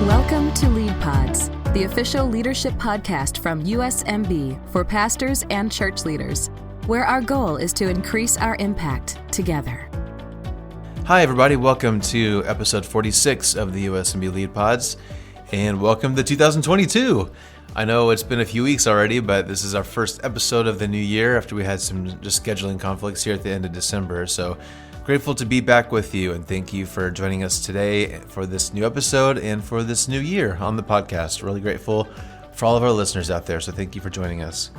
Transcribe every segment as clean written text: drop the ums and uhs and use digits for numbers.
Welcome to Lead Pods, the official leadership podcast from USMB for pastors and church leaders, where our goal is to increase our impact together. Hi, everybody. Welcome to episode 46 of the USMB Lead Pods, and welcome to 2022. I know it's been a few weeks already, but this is our first episode of the new year after we had some just scheduling conflicts here at the end of December. So grateful to be back with you, and thank you for joining us today for this new episode and for this new year on the podcast. Really grateful for all of our listeners out there, so thank you for joining us.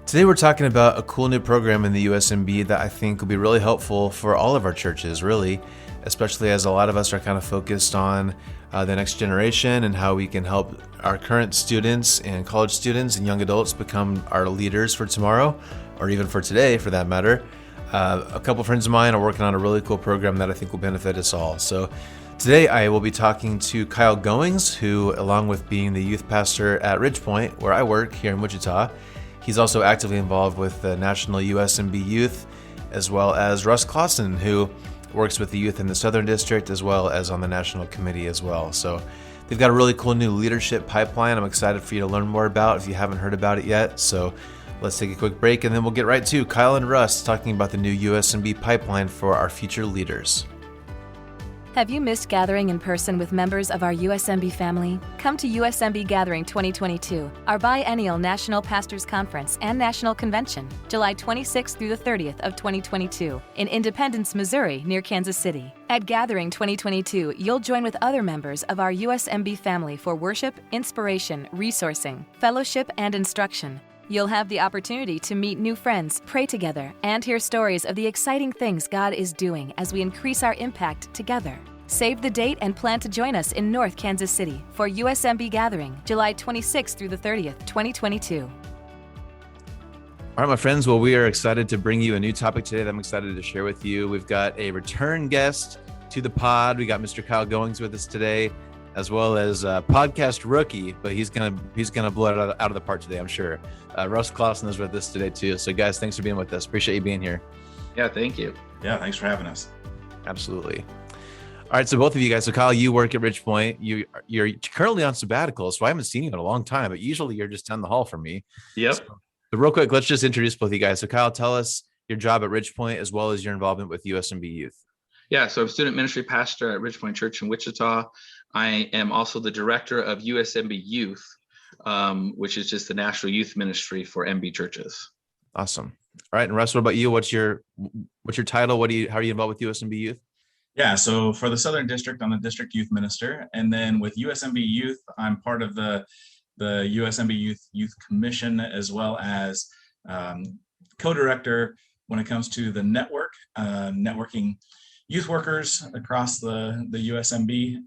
Today we're talking about a cool new program in the USMB that I think will be really helpful for all of our churches, really, especially as a lot of us are kind of focused on the next generation and how we can help our current students and college students and young adults become our leaders for tomorrow, or even for today for that matter. A couple friends of mine are working on a really cool program that I think will benefit us all. So today I will be talking to Kyle Goings, who, along with being the youth pastor at Ridgepoint, where I work here in Wichita, he's also actively involved with the National USMB Youth, as well as Russ Claassen, who works with the youth in the Southern District, as well as on the National Committee as well. So they've got a really cool new leadership pipeline I'm excited for you to learn more about if you haven't heard about it yet. So let's take a quick break, and then we'll get right to Kyle and Russ talking about the new USMB pipeline for our future leaders. Have you missed gathering in person with members of our USMB family? Come to USMB Gathering 2022, our biennial National Pastors Conference and National Convention, July 26th through the 30th of 2022 in Independence, Missouri, near Kansas City. At Gathering 2022, you'll join with other members of our USMB family for worship, inspiration, resourcing, fellowship, and instruction. You'll have the opportunity to meet new friends, pray together, and hear stories of the exciting things God is doing as we increase our impact together. Save the date and plan to join us in North Kansas City for USMB Gathering, July 26th through the 30th, 2022. All right, my friends. Well, we are excited to bring you a new topic today that I'm excited to share with you. We've got a return guest to the pod. We got Mr. Kyle Goings with us today, as well as a podcast rookie, but he's gonna blow it out of the park today, I'm sure. Russ Claassen is with us today too. So guys, thanks for being with us. Appreciate you being here. Yeah, thank you. Yeah, thanks for having us. Absolutely. All right, so both of you guys. So Kyle, you work at Ridgepoint. You're currently on sabbatical, so I haven't seen you in a long time. But usually you're just down the hall from me. Yep. So real quick, let's just introduce both of you guys. So Kyle, tell us your job at Ridgepoint as well as your involvement with USMB Youth. Yeah, so I'm student ministry pastor at Ridgepoint Church in Wichita. I am also the director of USMB Youth, which is just the national youth ministry for MB churches. Awesome. All right, and Russ, what about you? What's your title? How are you involved with USMB Youth? Yeah, so for the Southern District, I'm the district youth minister, and then with USMB Youth, I'm part of the USMB Youth Commission, as well as co-director when it comes to the network, networking youth workers across the USMB.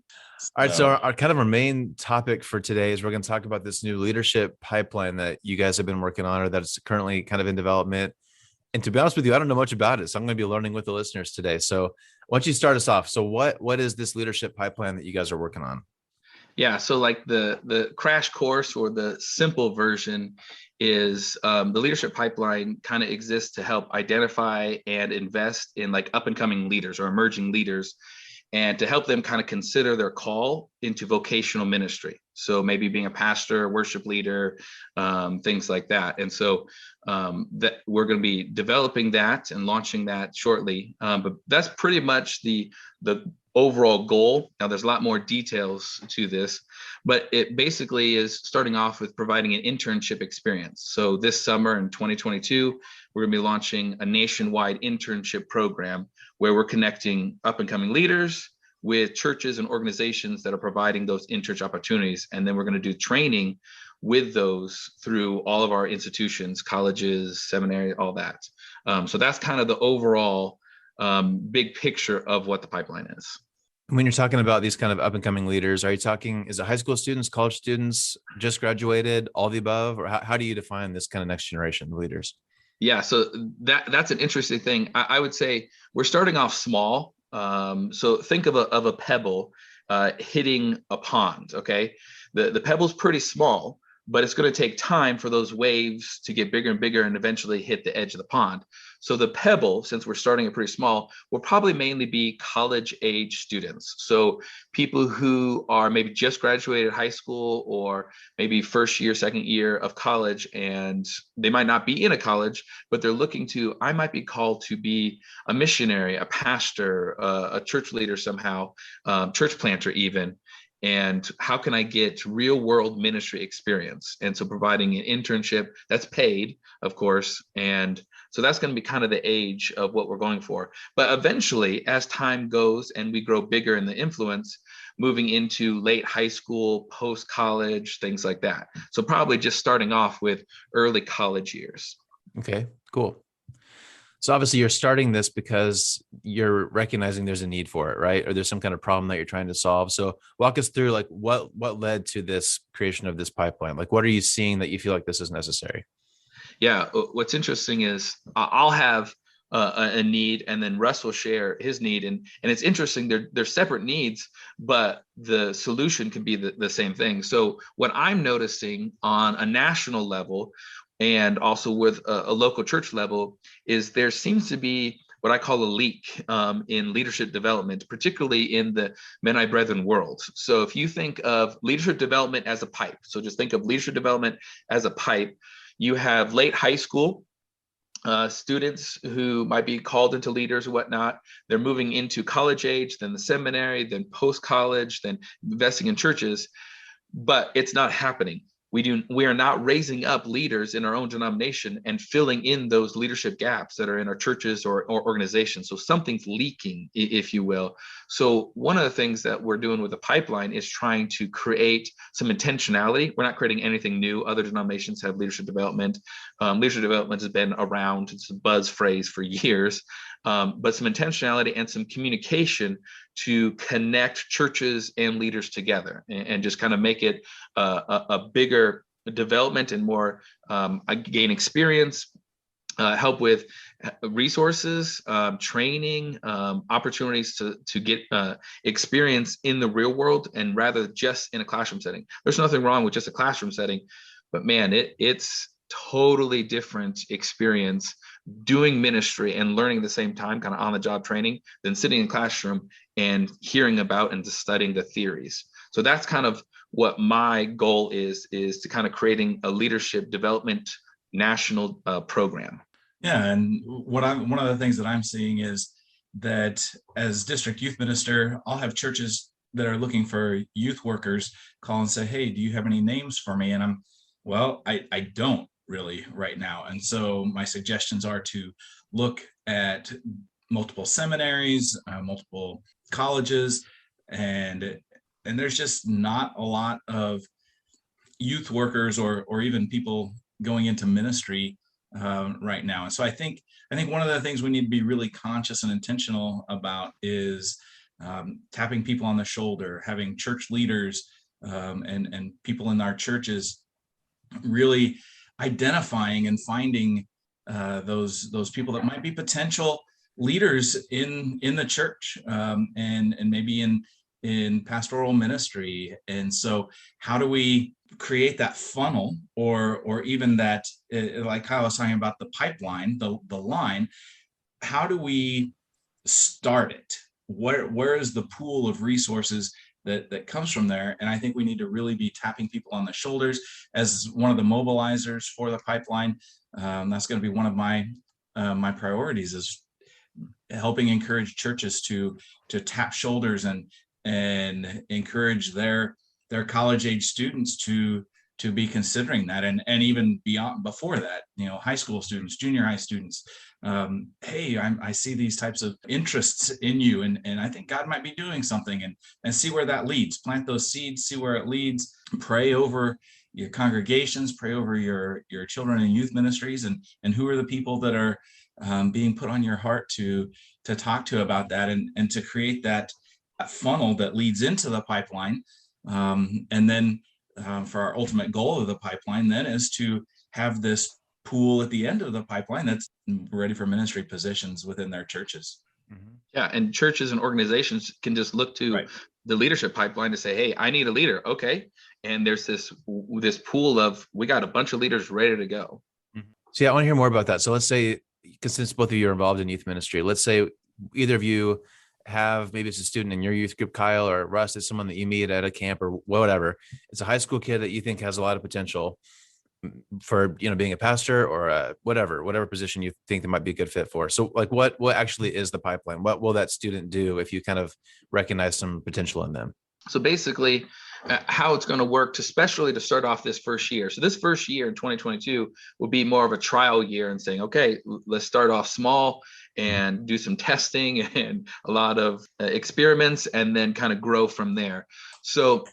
All right, so our kind of our main topic for today is we're going to talk about this new leadership pipeline that you guys have been working on, or that's currently kind of in development. And to be honest with you, I don't know much about it, so I'm going to be learning with the listeners today. So why don't you start us off? So what is this leadership pipeline that you guys are working on? Yeah, so like the crash course, or the simple version, is the leadership pipeline kind of exists to help identify and invest in like up and coming leaders or emerging leaders, and to help them kind of consider their call into vocational ministry. So maybe being a pastor, worship leader, things like that. And so that we're going to be developing that and launching that shortly. But that's pretty much the overall goal. Now, there's a lot more details to this, but it basically is starting off with providing an internship experience. So this summer in 2022, we're going to be launching a nationwide internship program where we're connecting up and coming leaders with churches and organizations that are providing those internship opportunities. And then we're going to do training with those through all of our institutions, colleges, seminary, all that. So that's kind of the overall big picture of what the pipeline is. When you're talking about these kind of up and coming leaders, are you talking, is it high school students, college students, just graduated, all the above? Or how do you define this kind of next generation of leaders? Yeah, so that's an interesting thing. I would say we're starting off small. So think of a pebble hitting a pond. Okay, the pebble's pretty small, but it's going to take time for those waves to get bigger and bigger and eventually hit the edge of the pond. So the pebble, since we're starting it pretty small, will probably mainly be college age students. So people who are maybe just graduated high school or maybe first year, second year of college, and they might not be in a college, but they're looking to, I might be called to be a missionary, a pastor, a church leader somehow, church planter even. And how can I get real world ministry experience? And so providing an internship that's paid, of course. And so that's going to be kind of the age of what we're going for. But eventually, as time goes and we grow bigger in the influence, moving into late high school, post college, things like that. So probably just starting off with early college years. Okay, cool. So obviously you're starting this because you're recognizing there's a need for it, right? Or there's some kind of problem that you're trying to solve. So walk us through like what led to this creation of this pipeline? Like what are you seeing that you feel like this is necessary? Yeah, what's interesting is I'll have a need, and then Russ will share his need, and it's interesting. They're separate needs, but the solution can be the same thing. So what I'm noticing on a national level, and also with a local church level, is there seems to be what I call a leak in leadership development, particularly in the Mennonite Brethren world. So if you think of leadership development as a pipe, so just think of leadership development as a pipe. You have late high school students who might be called into leaders or whatnot. They're moving into college age, then the seminary, then post-college, then investing in churches, but it's not happening. We are not raising up leaders in our own denomination and filling in those leadership gaps that are in our churches or organizations. So something's leaking, if you will. So one of the things that we're doing with the pipeline is trying to create some intentionality. We're not creating anything new. Other denominations have leadership development. Leadership development has been around. It's a buzz phrase for years. But some intentionality and some communication to connect churches and leaders together and just kind of make it a bigger development and more gain experience, help with resources, training, opportunities to get experience in the real world, and rather just in a classroom setting. There's nothing wrong with just a classroom setting, but man, it's totally different experience doing ministry and learning at the same time, kind of on the job training, than sitting in a classroom and hearing about and just studying the theories. So that's kind of what my goal is to kind of creating a leadership development national program. Yeah, and one of the things that I'm seeing is that as district youth minister, I'll have churches that are looking for youth workers call and say, hey, do you have any names for me? And I don't really right now. And so my suggestions are to look at multiple seminaries, multiple colleges, and there's just not a lot of youth workers or even people going into ministry right now. And so I think one of the things we need to be really conscious and intentional about is tapping people on the shoulder, having church leaders and people in our churches really identifying and finding those people that might be potential leaders in the church and maybe in pastoral ministry. And so how do we create that funnel or even that, like Kyle was talking about, the pipeline, the line? How do we start it? Where is the pool of resources that comes from there? And I think we need to really be tapping people on the shoulders as one of the mobilizers for the pipeline. That's going to be one of my priorities, is helping encourage churches to tap shoulders and encourage their college age students to be considering that, and even beyond, before that, high school students, junior high students. Hey, I see these types of interests in you, and I think God might be doing something, and see where that leads. Plant those seeds, see where it leads. Pray over your congregations, pray over your children and youth ministries, and who are the people that are being put on your heart to talk to about that, and to create that funnel that leads into the pipeline. And then for our ultimate goal of the pipeline then is to have this pool at the end of the pipeline that's ready for ministry positions within their churches. Mm-hmm. Yeah, and churches and organizations can just look to the leadership pipeline to say, hey, I need a leader. Okay. And there's this pool of, we got a bunch of leaders ready to go. Mm-hmm. So yeah, I want to hear more about that. So let's say since both of you are involved in youth ministry, let's say either of you have, maybe it's a student in your youth group, Kyle, or Russ, is someone that you meet at a camp or whatever. It's a high school kid that you think has a lot of potential for, being a pastor or whatever position you think they might be a good fit for. So like what actually is the pipeline? What will that student do if you kind of recognize some potential in them? So basically, how it's going to work, especially to start off this first year. So this first year in 2022 will be more of a trial year and saying, okay, let's start off small and do some testing and a lot of experiments and then kind of grow from there. So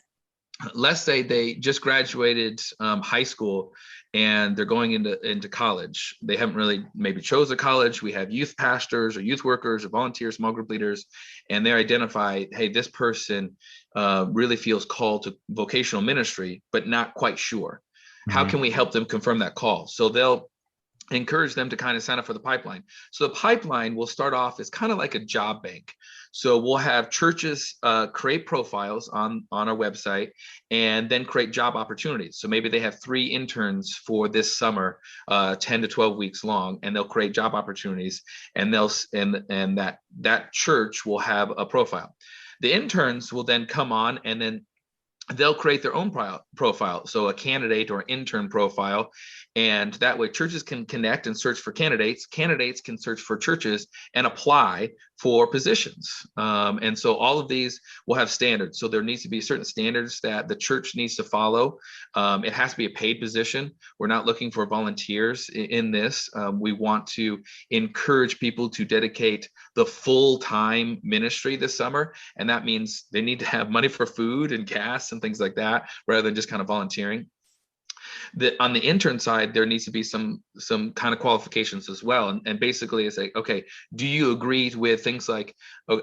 let's say they just graduated high school and they're going into college. They haven't really maybe chose a college. We have youth pastors or youth workers or volunteers, small group leaders, and they identify, hey, this person really feels called to vocational ministry, but not quite sure. Mm-hmm. How can we help them confirm that call? So they'll encourage them to kind of sign up for the pipeline. So the pipeline will start off as kind of like a job bank. So we'll have churches create profiles on our website and then create job opportunities. So maybe they have 3 interns for this summer, 10 to 12 weeks long, and they'll create job opportunities, and that church will have a profile. The interns will then come on and then they'll create their own profile. So a candidate or intern profile. And that way churches can connect and search for candidates. Candidates can search for churches and apply for positions. And so all of these will have standards. So there needs to be certain standards that the church needs to follow. It has to be a paid position. We're not looking for volunteers in this. We want to encourage people to dedicate the full-time ministry this summer. And that means they need to have money for food and gas and things like that, rather than just kind of volunteering. On the intern side, there needs to be some kind of qualifications as well. And basically it's like, okay, do you agree with things like,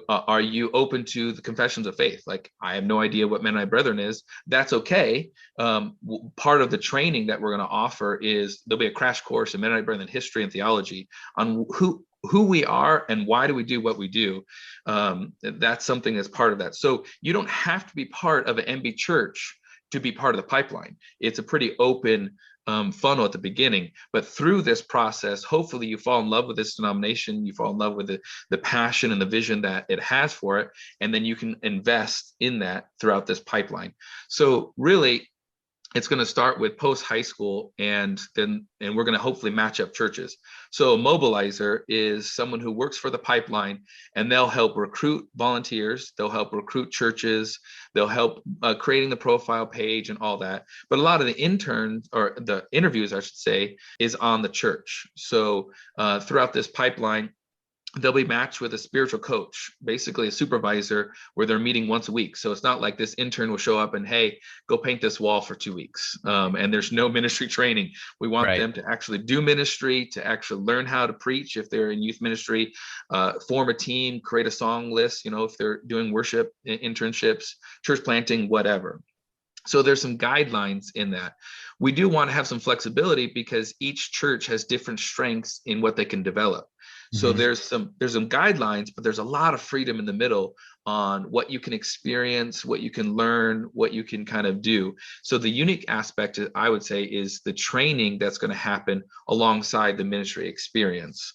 are you open to the confessions of faith? Like, I have no idea what Mennonite Brethren is. That's okay. Part of the training that we're going to offer is there'll be a crash course in Mennonite Brethren history and theology on who we are and why do we do what we do. That's something that's part of that. So you don't have to be part of an MB church to be part of the pipeline. It's a pretty open funnel at the beginning, but through this process, hopefully you fall in love with this denomination, you fall in love with the passion and the vision that it has for it, and then you can invest in that throughout this pipeline. So really, it's going to start with post high school, and we're going to hopefully match up churches. So a mobilizer is someone who works for the pipeline, and they'll help recruit volunteers, they'll help recruit churches, they'll help creating the profile page and all that. But a lot of the interns, or the interviews, I should say, is on the church. So throughout this pipeline, they'll be matched with a spiritual coach, basically a supervisor, where they're meeting once a week. So it's not like this intern will show up and, hey, go paint this wall for 2 weeks. And there's no ministry training. We want them to actually do ministry, to actually learn how to preach if they're in youth ministry, form a team, create a song list, if they're doing worship, internships, church planting, whatever. So there's some guidelines in that. We do want to have some flexibility because each church has different strengths in what they can develop. So there's some guidelines, but there's a lot of freedom in the middle on what you can experience, what you can learn, what you can kind of do. So the unique aspect, I would say, is the training that's going to happen alongside the ministry experience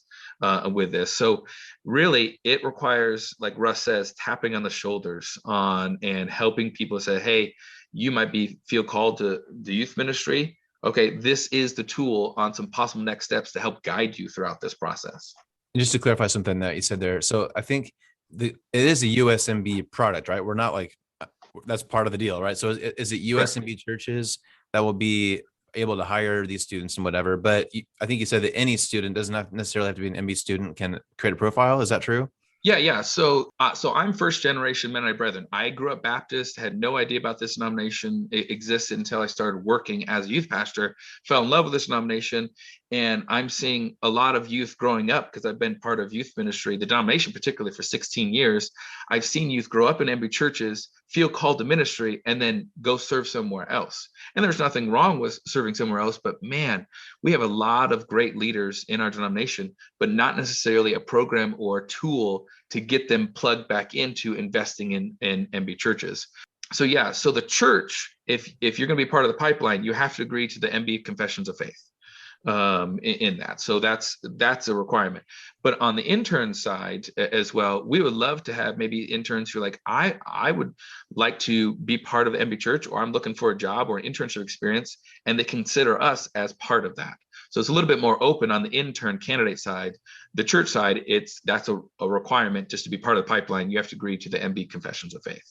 with this. So really, it requires, like Russ says, tapping on the shoulders and helping people say, hey, you might feel called to the youth ministry. Okay, this is the tool on some possible next steps to help guide you throughout this process. Just to clarify something that you said there. So I think it is a USMB product, right? We're not like, that's part of the deal, right? So is it USMB churches that will be able to hire these students and whatever? But I think you said that any student doesn't necessarily have to be an MB student can create a profile. Is that true? Yeah. So I'm first generation Mennonite Brethren. I grew up Baptist, had no idea about this denomination. It existed until I started working as a youth pastor, fell in love with this denomination. And I'm seeing a lot of youth growing up because I've been part of youth ministry, the denomination particularly, for 16 years. I've seen youth grow up in MB churches, feel called to ministry, and then go serve somewhere else. And there's nothing wrong with serving somewhere else, but man, we have a lot of great leaders in our denomination, but not necessarily a program or a tool to get them plugged back into investing in MB churches. So the church, if you're going to be part of the pipeline, you have to agree to the MB confessions of faith. in that. So that's a requirement. But on the intern side as well, we would love to have maybe interns who are like, I would like to be part of the MB Church, or I'm looking for a job or an internship experience, and they consider us as part of that. So it's a little bit more open on the intern candidate side. The church side, that's a requirement just to be part of the pipeline. You have to agree to the MB Confessions of Faith.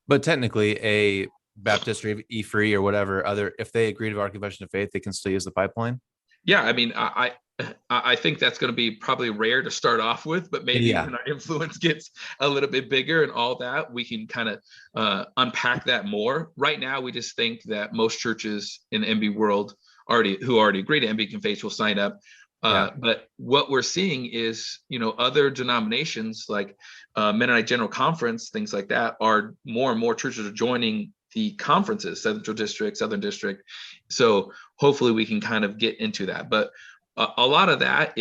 But technically, a Baptist or E-Free or whatever other, if they agree to our confession of faith, they can still use the pipeline. Yeah, I mean, I think that's going to be probably rare to start off with, but maybe when our influence gets a little bit bigger and all that, we can kind of unpack that more. Right now, we just think that most churches in the MB world who already agree to MB Confess will sign up. But what we're seeing is, other denominations like Mennonite General Conference, things like that, are more and more churches are joining the conferences, Central District, Southern District. So hopefully we can kind of get into that. But a lot of that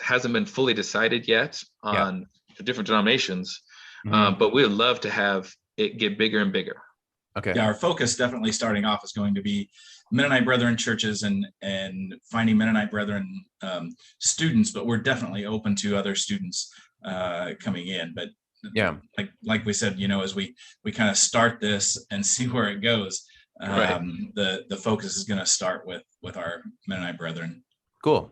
hasn't been fully decided yet on the different denominations. But we would love to have it get bigger and bigger. Okay. Yeah, our focus definitely starting off is going to be Mennonite Brethren churches and finding Mennonite Brethren students, but we're definitely open to other students coming in. But like we said, as we kind of start this and see where it goes, the focus is going to start with our Mennonite Brethren. Cool.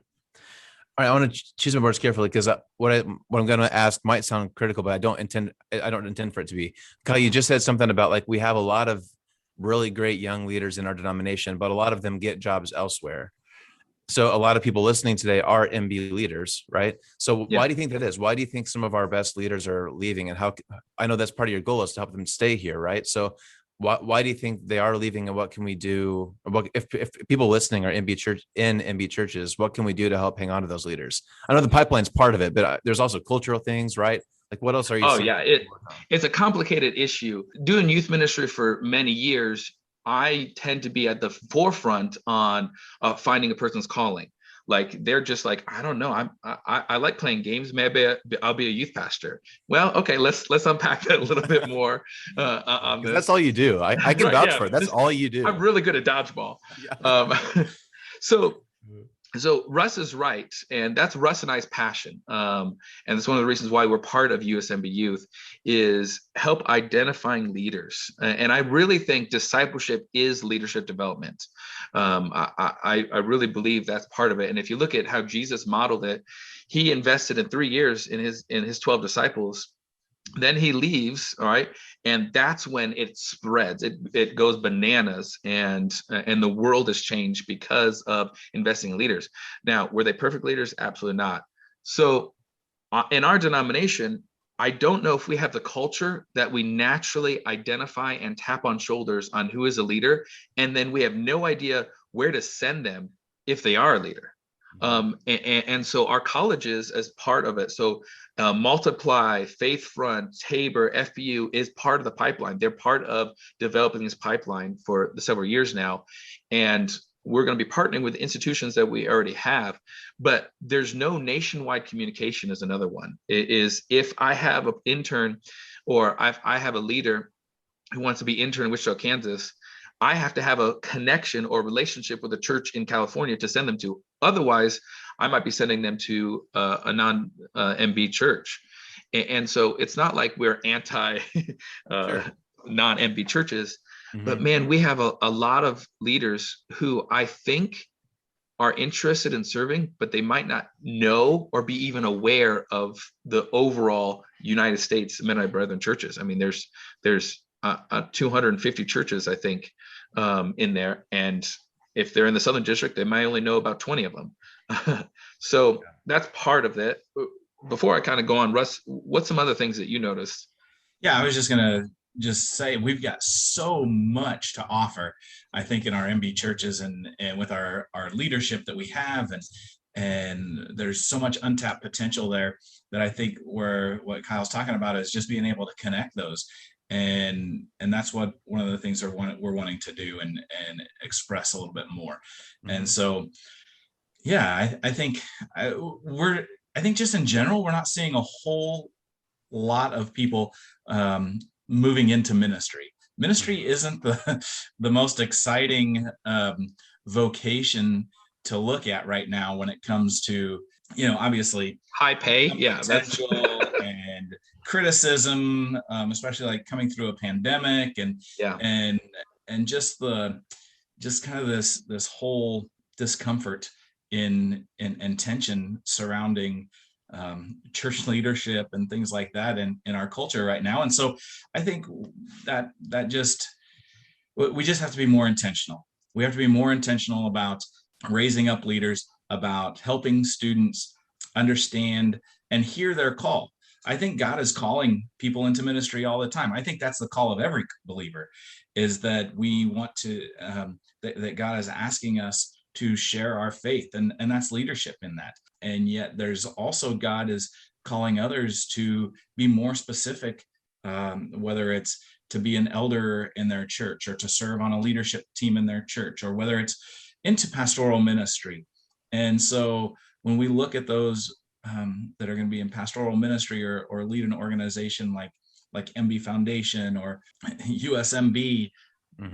All right, I want to choose my words carefully, because what I'm going to ask might sound critical, but I don't intend for it to be. Kyle, you just said something about, like, we have a lot of really great young leaders in our denomination, but a lot of them get jobs elsewhere. So a lot of people listening today are MB leaders, right? So why do you think that is? Why do you think some of our best leaders are leaving? And how, I know that's part of your goal is to help them stay here, right? So why do you think they are leaving, and what can we do? If people listening are MB churches, what can we do to help hang on to those leaders? I know the pipeline's part of it, but there's also cultural things, right? Like, what else are you seeing? It's a complicated issue. Doing youth ministry for many years, I tend to be at the forefront on finding a person's calling. Like, they're just like, I don't know, I like playing games. Maybe I'll be a youth pastor. Well, okay, let's unpack that a little bit more. On this. That's all you do. I can vouch for it. That's all you do. I'm really good at dodgeball. So Russ is right, and that's Russ and I's passion. And it's one of the reasons why we're part of USMB Youth, is help identifying leaders. And I really think discipleship is leadership development. I really believe that's part of it. And if you look at how Jesus modeled it, he invested in 3 years in his 12 disciples. Then he leaves, all right, and that's when it spreads. It goes bananas, and the world has changed because of investing in leaders. Now, were they perfect leaders? Absolutely not. So, in our denomination, I don't know if we have the culture that we naturally identify and tap on shoulders on who is a leader, and then we have no idea where to send them if they are a leader. And so our colleges as part of it. So Multiply, Faith Front, Tabor, FBU is part of the pipeline. They're part of developing this pipeline for the several years now. And we're going to be partnering with institutions that we already have, but there's no nationwide communication is another one. It is, if I have an intern or I have a leader who wants to be intern in Wichita, Kansas, I have to have a connection or relationship with a church in California to send them to. Otherwise, I might be sending them to a non-MB church. And so it's not like we're anti non-MB churches, but man, we have a lot of leaders who I think are interested in serving, but they might not know or be even aware of the overall United States Mennonite Brethren churches. I mean, there's 250 churches, I think, in there. And if they're in the Southern District, they might only know about 20 of them. So that's part of it. Before I kind of go on, Russ, what's some other things that you noticed? Yeah, I was just going to say we've got so much to offer, I think, in our MB churches and with our leadership that we have. And there's so much untapped potential there that I think what Kyle's talking about is just being able to connect those. And that's what one of the things we're wanting to do and express a little bit more. And so, yeah, I think just in general, we're not seeing a whole lot of people moving into ministry. Ministry isn't the most exciting vocation to look at right now when it comes to, obviously High pay. Yeah. That's potential and criticism, especially like coming through a pandemic yeah. and just kind of this whole discomfort in tension surrounding church leadership and things like that in our culture right now. And so I think that we just have to be more intentional. We have to be more intentional about raising up leaders, about helping students understand and hear their call. I think God is calling people into ministry all the time. I think that's the call of every believer, is that we want to, that God is asking us to share our faith, and that's leadership in that. And yet there's also, God is calling others to be more specific, whether it's to be an elder in their church or to serve on a leadership team in their church, or whether it's into pastoral ministry. And so when we look at those that are going to be in pastoral ministry or lead an organization like MB Foundation or USMB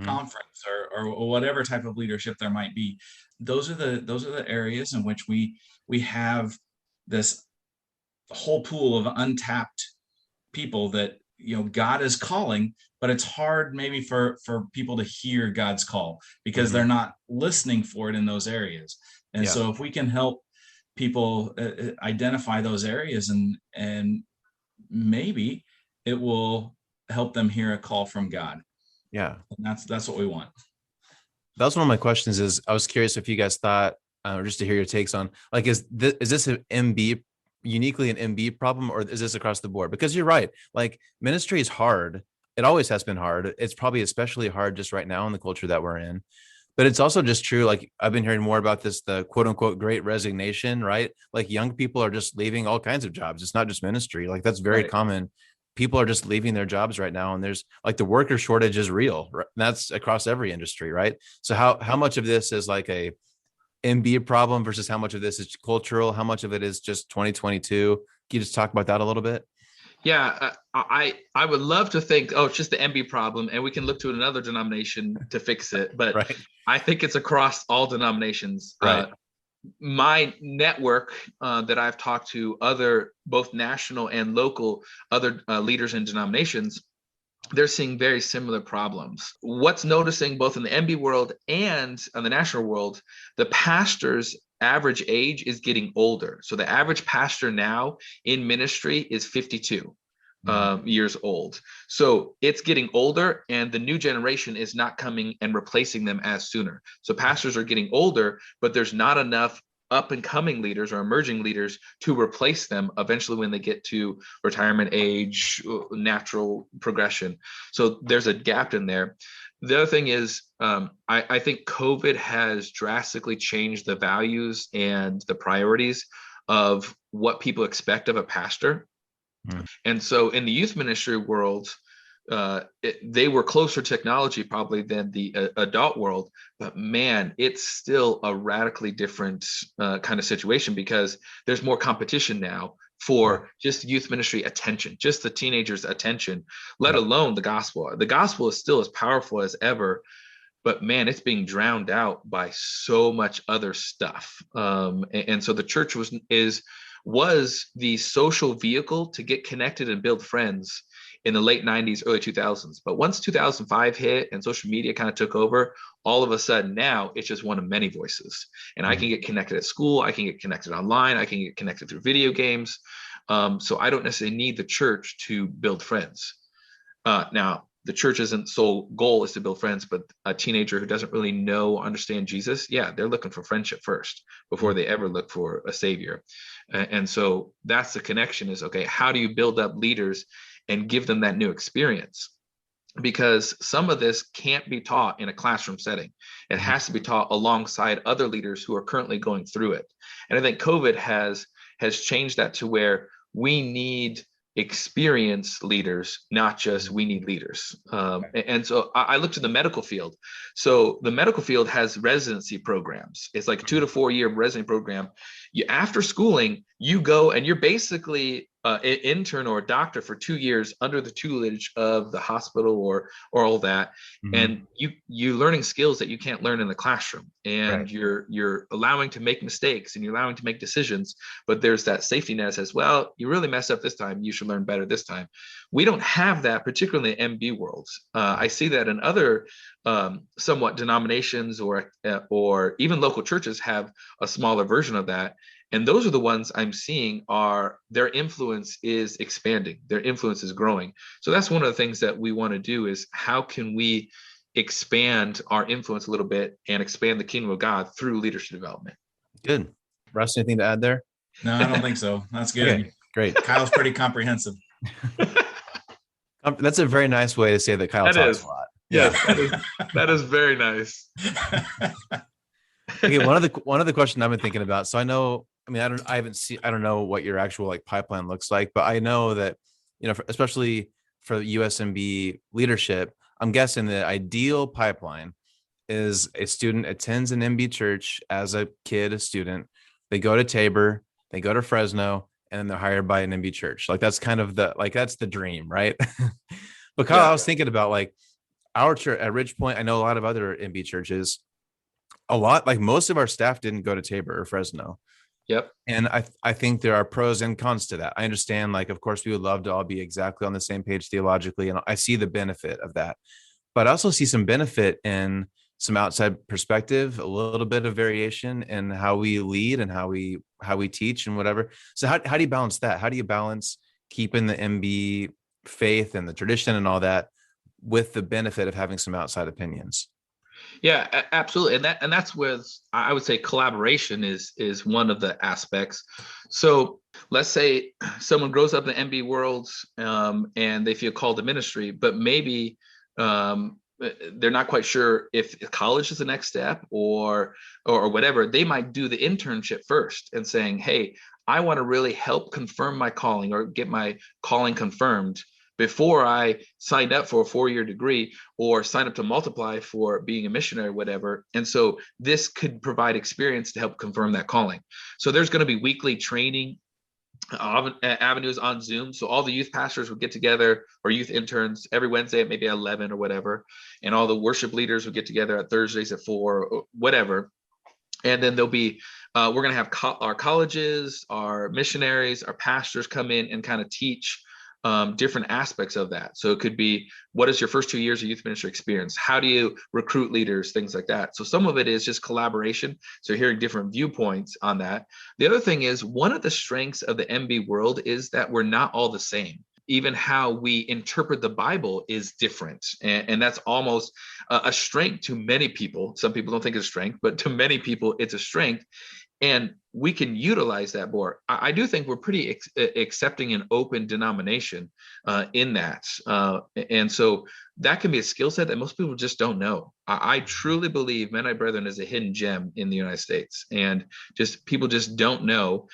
conference or whatever type of leadership there might be, those are the areas in which we have this whole pool of untapped people that God is calling, but it's hard maybe for people to hear God's call because they're not listening for it in those areas. And so if we can help people identify those areas, and maybe it will help them hear a call from God. Yeah. And that's what we want. That was one of my questions. Is I was curious if you guys thought, or just to hear your takes on, like, is this an MB, uniquely an MB problem, or is this across the board? Because you're right, like ministry is hard. It always has been hard. It's probably especially hard just right now in the culture that we're in. But it's also just true. Like I've been hearing more about this, the quote unquote great resignation, right? Like young people are just leaving all kinds of jobs. It's not just ministry. Like that's very common. People are just leaving their jobs right now. And there's like the worker shortage is real. Right? That's across every industry, right? So how much of this is like a MB problem versus how much of this is cultural? How much of it is just 2022? Can you just talk about that a little bit? Yeah, I would love to think, it's just the MB problem, and we can look to another denomination to fix it. But right. I think it's across all denominations. Right. My network that I've talked to, other both national and local other leaders in denominations, they're seeing very similar problems. What's noticing both in the MB world and in the national world, the pastors' average age is getting older. So the average pastor now in ministry is 52 years old. So it's getting older, and the new generation is not coming and replacing them as sooner. So pastors are getting older, but there's not enough up and coming leaders or emerging leaders to replace them eventually when they get to retirement age, natural progression. So there's a gap in there. The other thing is, I think COVID has drastically changed the values and the priorities of what people expect of a pastor. And so in the youth ministry world, they were closer to technology probably than the adult world, but man, it's still a radically different kind of situation because there's more competition now for just youth ministry attention, just the teenagers' attention, let alone the gospel. The gospel is still as powerful as ever, but man, it's being drowned out by so much other stuff. And so the church was the social vehicle to get connected and build friends in the late 90s, early 2000s. But once 2005 hit and social media kind of took over, all of a sudden now it's just one of many voices. And I can get connected at school. I can get connected online. I can get connected through video games. So I don't necessarily need the church to build friends. Now, the church's sole goal is to build friends, but a teenager who doesn't really know or understand Jesus, they're looking for friendship first before they ever look for a savior. And so that's the connection is, okay, how do you build up leaders and give them that new experience? Because some of this can't be taught in a classroom setting. It has to be taught alongside other leaders who are currently going through it. And I think COVID has changed that to where we need experienced leaders, not just we need leaders. And so I look to the medical field. So the medical field has residency programs. It's like a 2 to 4 year residency program. After schooling, you go and you're basically intern or a doctor for 2 years under the tutelage of the hospital or all that, and you learning skills that you can't learn in the classroom, and Right. you're allowing to make mistakes and you're allowing to make decisions, but there's that safety net that says, well, you really messed up this time, you should learn better this time. We don't have that, particularly in MB worlds. I see that in other somewhat denominations or even local churches have a smaller version of that. And those are the ones I'm seeing are their influence is expanding. Their influence is growing. So that's one of the things that we want to do is how can we expand our influence a little bit and expand the kingdom of God through leadership development. Good. Russ, anything to add there? No, I don't think so. That's good. Okay, great. Kyle's pretty comprehensive. That's a very nice way to say that Kyle talks a lot. Yes, that is very nice. Okay, one of the questions I've been thinking about. So I don't know what your actual like pipeline looks like, but I know that, especially for USMB leadership, I'm guessing the ideal pipeline is a student attends an MB church as a kid, a student. They go to Tabor, they go to Fresno, and then they're hired by an MB church. Like that's kind of that's the dream, right? But Kyle, I was thinking about like our church at Ridgepoint. I know a lot of other MB churches. Like most of our staff didn't go to Tabor or Fresno. Yep. And I think there are pros and cons to that. I understand, like, of course, we would love to all be exactly on the same page theologically. And I see the benefit of that. But I also see some benefit in some outside perspective, a little bit of variation in how we lead and how we teach and whatever. So how do you balance that? How do you balance keeping the MB faith and the tradition and all that with the benefit of having some outside opinions? Yeah, absolutely. And that's where I would say collaboration is one of the aspects. So let's say someone grows up in the MB worlds and they feel called to ministry, but maybe they're not quite sure if college is the next step or whatever. They might do the internship first and saying, hey, I want to really help confirm my calling or get my calling confirmed before I signed up for a 4-year degree or sign up to multiply for being a missionary or whatever. And so this could provide experience to help confirm that calling. So there's going to be weekly training avenues on Zoom. So all the youth pastors would get together, or youth interns, every Wednesday at maybe 11 or whatever. And all the worship leaders would get together at Thursdays at 4 or whatever. And then there'll be, we're going to have our colleges, our missionaries, our pastors come in and kind of teach different aspects of that. So it could be, what is your first 2 years of youth ministry experience? How do you recruit leaders? Things like that. So some of it is just collaboration. So hearing different viewpoints on that. The other thing is, one of the strengths of the MB world is that we're not all the same. Even how we interpret the Bible is different. And that's almost a strength to many people. Some people don't think it's a strength, but to many people, it's a strength. And we can utilize that more. I do think we're pretty accepting and open denomination in that. And so that can be a skill set that most people just don't know. I truly believe Mennonite Brethren is a hidden gem in the United States. And just people just don't know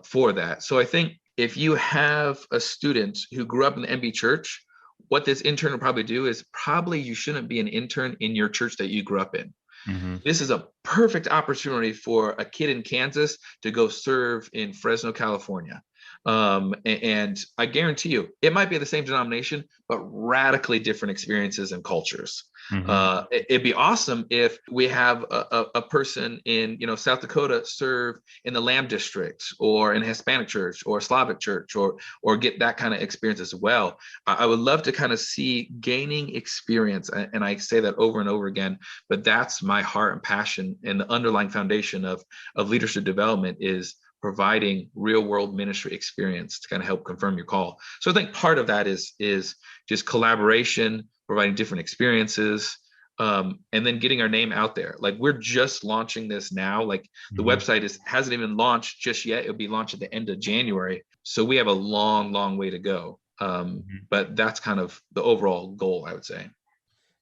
for that. So I think if you have a student who grew up in the MB church, what this intern will probably do is you shouldn't be an intern in your church that you grew up in. Mm-hmm. This is a perfect opportunity for a kid in Kansas to go serve in Fresno, California. And I guarantee you, it might be the same denomination, but radically different experiences and cultures. Mm-hmm. It'd be awesome if we have a person in South Dakota serve in the Lamb District or in a Hispanic church or a Slavic church or get that kind of experience as well. I would love to kind of see gaining experience, and I say that over and over again, but that's my heart and passion, and the underlying foundation of leadership development is providing real world ministry experience to kind of help confirm your call. So I think part of that is just collaboration, providing different experiences, and then getting our name out there. Like, we're just launching this now. Like, the website hasn't even launched just yet. It'll be launched at the end of January. So we have a long way to go. But that's kind of the overall goal, I would say.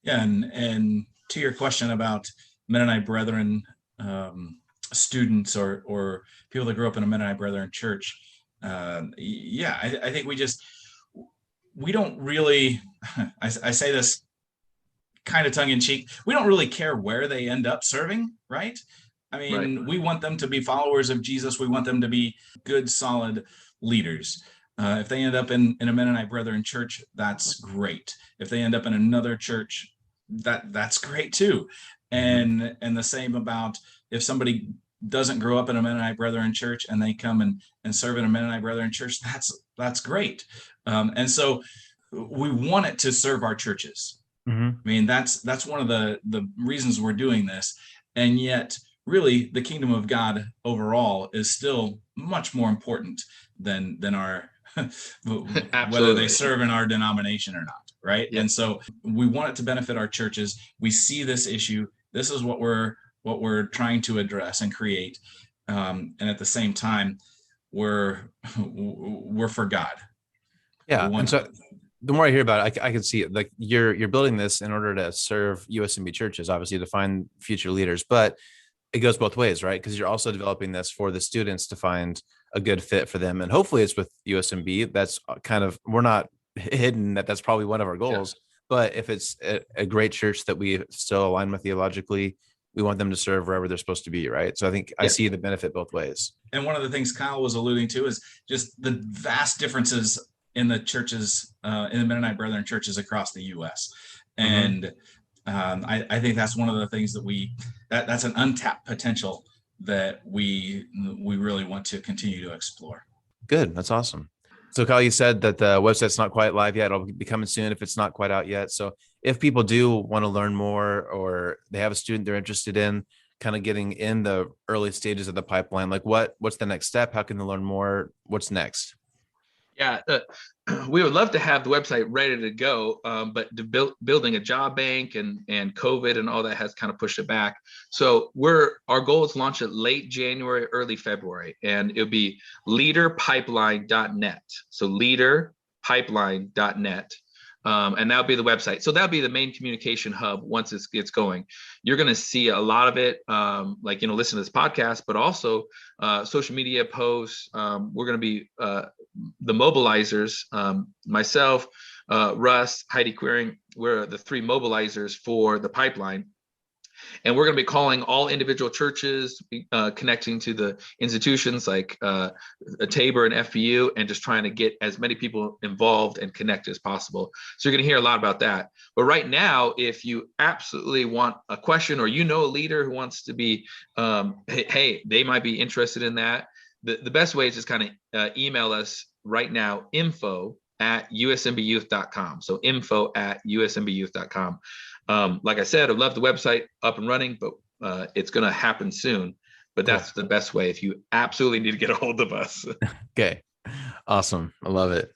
Yeah. And to your question about Mennonite Brethren, students or people that grew up in a Mennonite Brethren church. I think we don't really, I say this kind of tongue in cheek, we don't really care where they end up serving, right? I mean, We want them to be followers of Jesus. We want them to be good, solid leaders. If they end up in a Mennonite Brethren church, that's great. If they end up in another church, that's great too. And the same about if somebody doesn't grow up in a Mennonite Brethren church and they come and serve in a Mennonite Brethren church, that's great. And so we want it to serve our churches. I mean, that's one of the reasons we're doing this. And yet, really, the kingdom of God overall is still much more important than our whether they serve in our denomination or not, right? Yeah. And so we want it to benefit our churches. We see this issue. This is what we're trying to address and create. And at the same time, we're for God. Yeah. And so the more I hear about it, I can see it. Like you're building this in order to serve USMB churches, obviously to find future leaders, but it goes both ways, right? Because you're also developing this for the students to find a good fit for them. And hopefully it's with USMB. That's kind of, we're not hidden that's probably one of our goals, but if it's a great church that we still align with theologically, we want them to serve wherever they're supposed to be, right? So I think I see the benefit both ways. And one of the things Kyle was alluding to is just the vast differences in the churches, in the Mennonite Brethren churches across the U.S. And I think that's one of the things that that's an untapped potential that we really want to continue to explore. Good. That's awesome. So Kyle, you said that the website's not quite live yet. It'll be coming soon if it's not quite out yet. So if people do want to learn more, or they have a student they're interested in kind of getting in the early stages of the pipeline, like what's the next step? How can they learn more? What's next? Yeah, we would love to have the website ready to go, but building a job bank and COVID and all that has kind of pushed it back. So our goal is to launch it late January, early February, and it'll be leaderpipeline.net. So leaderpipeline.net. And that'll be the website. So that'll be the main communication hub once it gets going. You're going to see a lot of it, listen to this podcast, but also social media posts. We're going to be the mobilizers, myself, Russ, Heidi Queering. We're the three mobilizers for the pipeline. And we're going to be calling all individual churches, connecting to the institutions like Tabor and FPU, and just trying to get as many people involved and connected as possible. So you're going to hear a lot about that. But right now, if you absolutely want a question, or a leader who wants to be, hey, they might be interested in that, the best way is just kind of email us right now, info@usmbyouth.com. So info@usmbyouth.com. Like I said, I'd love the website up and running, but it's going to happen soon. But that's the best way if you absolutely need to get a hold of us. Okay. Awesome. I love it.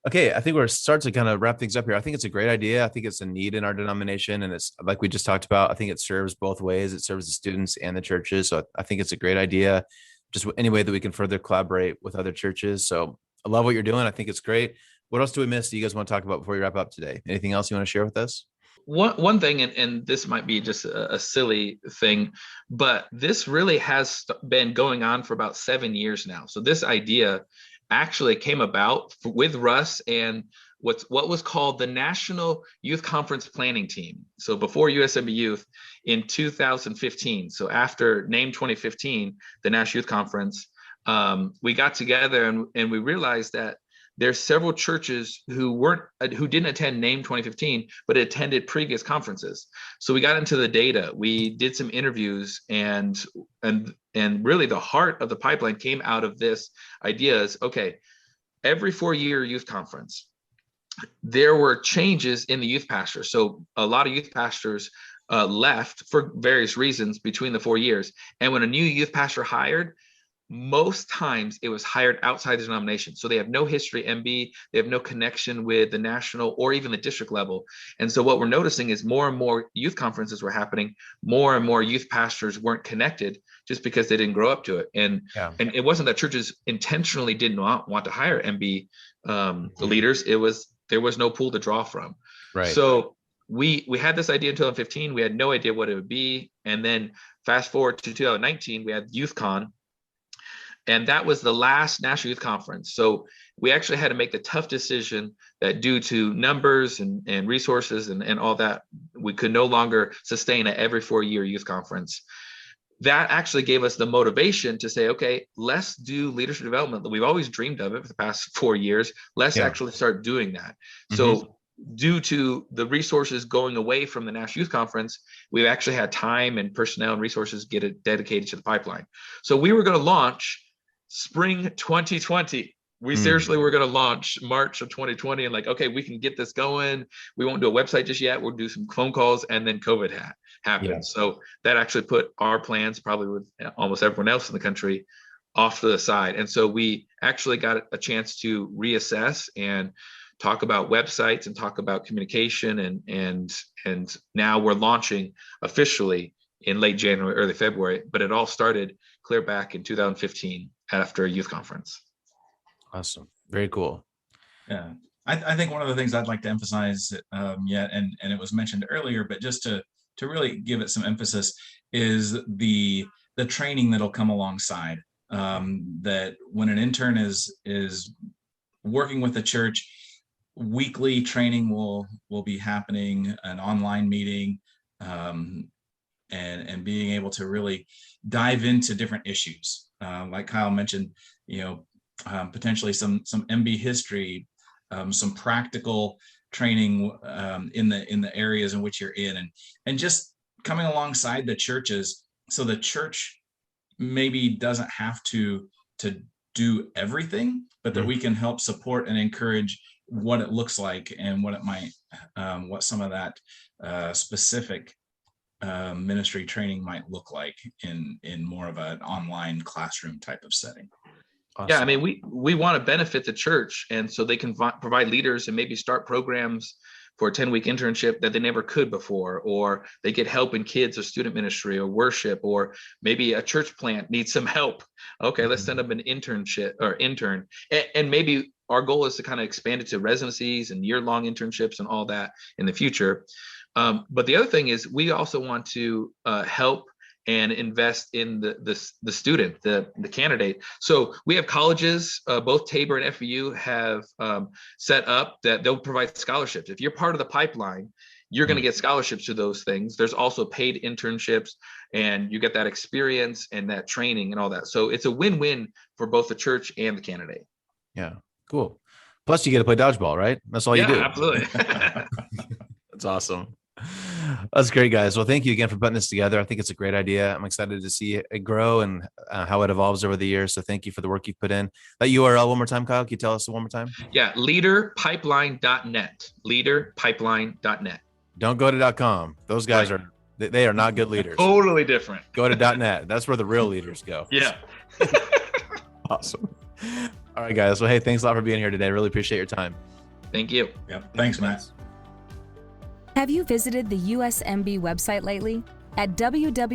Okay. I think we're starting to kind of wrap things up here. I think it's a great idea. I think it's a need in our denomination. And it's like we just talked about, I think it serves both ways. It serves the students and the churches. So I think it's a great idea, just any way that we can further collaborate with other churches. So I love what you're doing. I think it's great. What else do we miss that you guys want to talk about before we wrap up today? Anything else you want to share with us? One thing, and this might be just a silly thing, but this really has been going on for about 7 years now. So this idea actually came about with Russ and what was called the National Youth Conference Planning Team. So before USMB Youth in 2015, so after NAME 2015, the National Youth Conference, we got together and we realized that there's several churches who didn't attend NAME 2015, but attended previous conferences. So we got into the data. We did some interviews, and really the heart of the pipeline came out of this idea is, okay, every 4-year youth conference, there were changes in the youth pastor. So a lot of youth pastors left for various reasons between the 4 years. And when a new youth pastor hired, most times it was hired outside the denomination. So they have no history MB, they have no connection with the national or even the district level. And so what we're noticing is more and more youth conferences were happening, more and more youth pastors weren't connected just because they didn't grow up to it. And it wasn't that churches intentionally did not want to hire MB leaders, there was no pool to draw from. Right. So we had this idea in 2015, we had no idea what it would be. And then fast forward to 2019, we had YouthCon. And that was the last National Youth Conference. So we actually had to make the tough decision that due to numbers and resources and all that, we could no longer sustain an every 4-year youth conference. that actually gave us the motivation to say, okay, let's do leadership development. We've always dreamed of it for the past 4 years. Let's actually start doing that. So due to the resources going away from the National Youth Conference, we've actually had time and personnel and resources get it dedicated to the pipeline. So we were going to launch spring 2020. We seriously were going to launch March of 2020 and like, okay, we can get this going. We won't do a website just yet. We'll do some phone calls, and then COVID happened. Yeah. So that actually put our plans, probably with almost everyone else in the country, off to the side. And so we actually got a chance to reassess and talk about websites and talk about communication. And now we're launching officially in late January, early February, but it all started clear back in 2015 after a youth conference. Awesome. Very cool. Yeah. I think one of the things I'd like to emphasize and it was mentioned earlier, but just to really give it some emphasis, is the training that'll come alongside. That when an intern is working with the church, weekly training will be happening, an online meeting, and being able to really dive into different issues. Like Kyle mentioned, potentially some MB history, some practical training in the areas in which you're in, and just coming alongside the churches, so the church maybe doesn't have to do everything, but that we can help support and encourage what it looks like and what it might, what some of that specific ministry training might look like in more of an online classroom type of setting. Awesome. Yeah, I mean, we want to benefit the church, and so they can provide leaders and maybe start programs for a 10-week internship that they never could before, or they get help in kids or student ministry or worship, or maybe a church plant needs some help. Okay, let's send them an internship or intern, and maybe our goal is to kind of expand it to residencies and year-long internships and all that in the future. But the other thing is we also want to help and invest in the student, the candidate. So we have colleges, both Tabor and FEU have set up that they'll provide scholarships. If you're part of the pipeline, you're going to get scholarships to those things. There's also paid internships, and you get that experience and that training and all that. So it's a win-win for both the church and the candidate. Yeah, cool. Plus you get to play dodgeball, right? That's all you do. Yeah, absolutely. That's awesome. That's great, guys. Well, thank you again for putting this together. I think it's a great idea. I'm excited to see it grow and how it evolves over the years. So thank you for the work you've put in. That URL one more time, Kyle. Can you tell us one more time? Yeah, leaderpipeline.net. Leaderpipeline.net. Don't go to .com. Those guys they are not good leaders. Totally different. Go to .net. That's where the real leaders go. Yeah. Awesome. All right, guys. Well, hey, thanks a lot for being here today. Really appreciate your time. Thank you. Yeah. Thanks, Matt. Have you visited the USMB website lately? At www.usmb.org,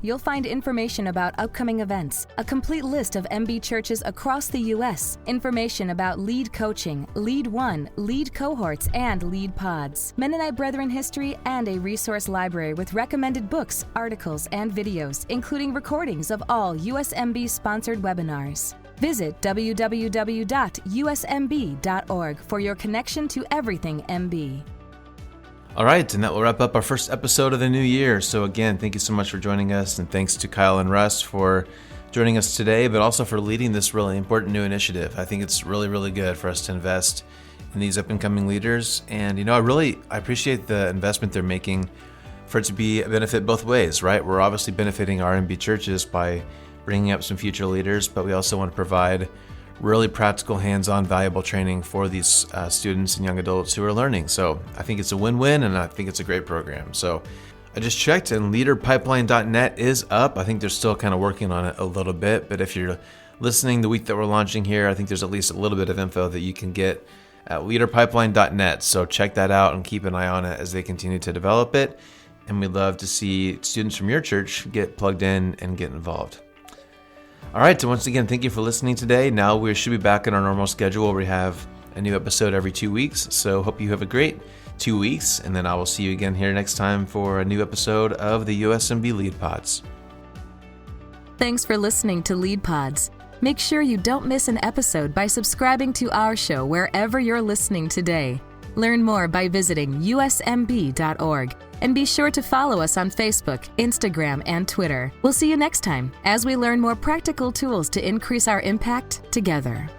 you'll find information about upcoming events, a complete list of MB churches across the U.S., information about lead coaching, lead one, lead cohorts, and lead pods, Mennonite Brethren history, and a resource library with recommended books, articles, and videos, including recordings of all USMB-sponsored webinars. Visit www.usmb.org for your connection to everything MB. All right, and that will wrap up our first episode of the new year. So again, thank you so much for joining us, and thanks to Kyle and Russ for joining us today, but also for leading this really important new initiative. I think it's really, really good for us to invest in these up-and-coming leaders. And, I appreciate the investment they're making for it to be a benefit both ways, right? We're obviously benefiting our MB churches by bringing up some future leaders, but we also want to provide really practical, hands-on, valuable training for these students and young adults who are learning. So I think it's a win-win, and I think it's a great program. So I just checked, and leaderpipeline.net is up. I think they're still kind of working on it a little bit, but if you're listening the week that we're launching here, I think there's at least a little bit of info that you can get at leaderpipeline.net. So check that out and keep an eye on it as they continue to develop it. And we'd love to see students from your church get plugged in and get involved. All right, so once again, thank you for listening today. Now we should be back in our normal schedule where we have a new episode every 2 weeks. So hope you have a great 2 weeks, and then I will see you again here next time for a new episode of the USMB Lead Pods. Thanks for listening to Lead Pods. Make sure you don't miss an episode by subscribing to our show wherever you're listening today. Learn more by visiting usmb.org And be sure to follow us on Facebook, Instagram, and Twitter. We'll see you next time as we learn more practical tools to increase our impact together.